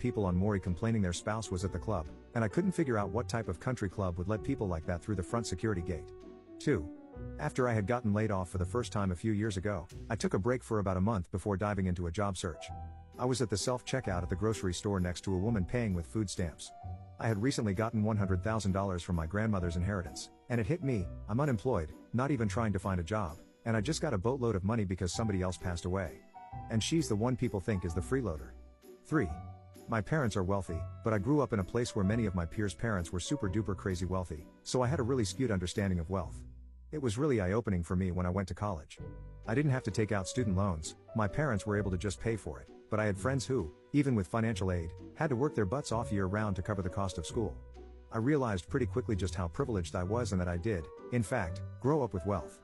people on Maury complaining their spouse was at the club, and I couldn't figure out what type of country club would let people like that through the front security gate. 2. After I had gotten laid off for the first time a few years ago, I took a break for about a month before diving into a job search. I was at the self-checkout at the grocery store next to a woman paying with food stamps. I had recently gotten $100,000 from my grandmother's inheritance, and it hit me, I'm unemployed, not even trying to find a job, and I just got a boatload of money because somebody else passed away. And she's the one people think is the freeloader. 3. My parents are wealthy, but I grew up in a place where many of my peers' parents were super duper crazy wealthy, so I had a really skewed understanding of wealth. It was really eye-opening for me when I went to college. I didn't have to take out student loans, my parents were able to just pay for it, but I had friends who, even with financial aid, had to work their butts off year-round to cover the cost of school. I realized pretty quickly just how privileged I was and that I did, in fact, grow up with wealth.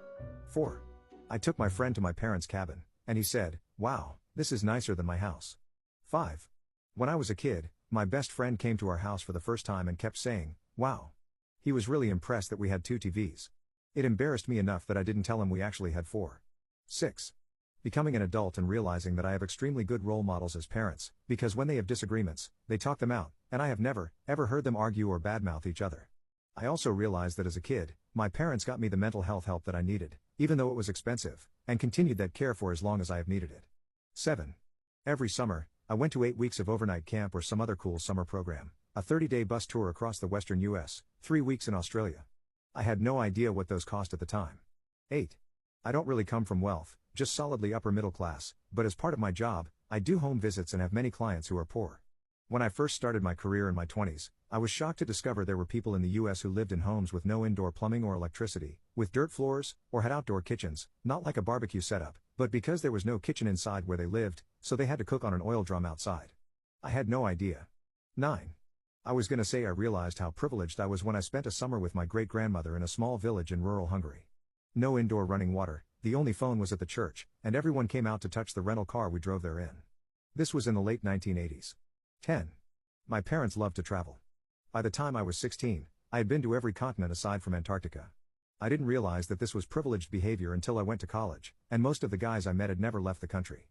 4. I took my friend to my parents' cabin, and he said, "Wow, this is nicer than my house." 5. When I was a kid, my best friend came to our house for the first time and kept saying, "Wow." He was really impressed that we had 2 TVs. It embarrassed me enough that I didn't tell him we actually had 4. 6. Becoming an adult and realizing that I have extremely good role models as parents, because when they have disagreements, they talk them out, and I have never, ever heard them argue or badmouth each other. I also realized that as a kid, my parents got me the mental health help that I needed, even though it was expensive, and continued that care for as long as I have needed it. 7. Every summer, I went to 8 weeks of overnight camp or some other cool summer program, a 30-day bus tour across the western US, 3 weeks in Australia. I had no idea what those cost at the time. 8. I don't really come from wealth, just solidly upper middle class, but as part of my job, I do home visits and have many clients who are poor. When I first started my career in my 20s, I was shocked to discover there were people in the US who lived in homes with no indoor plumbing or electricity, with dirt floors, or had outdoor kitchens, not like a barbecue setup, but because there was no kitchen inside where they lived, so they had to cook on an oil drum outside. I had no idea. 9. I was gonna say I realized how privileged I was when I spent a summer with my great-grandmother in a small village in rural Hungary. No indoor running water, the only phone was at the church, and everyone came out to touch the rental car we drove there in. This was in the late 1980s. 10. My parents loved to travel. By the time I was 16, I had been to every continent aside from Antarctica. I didn't realize that this was privileged behavior until I went to college, and most of the guys I met had never left the country.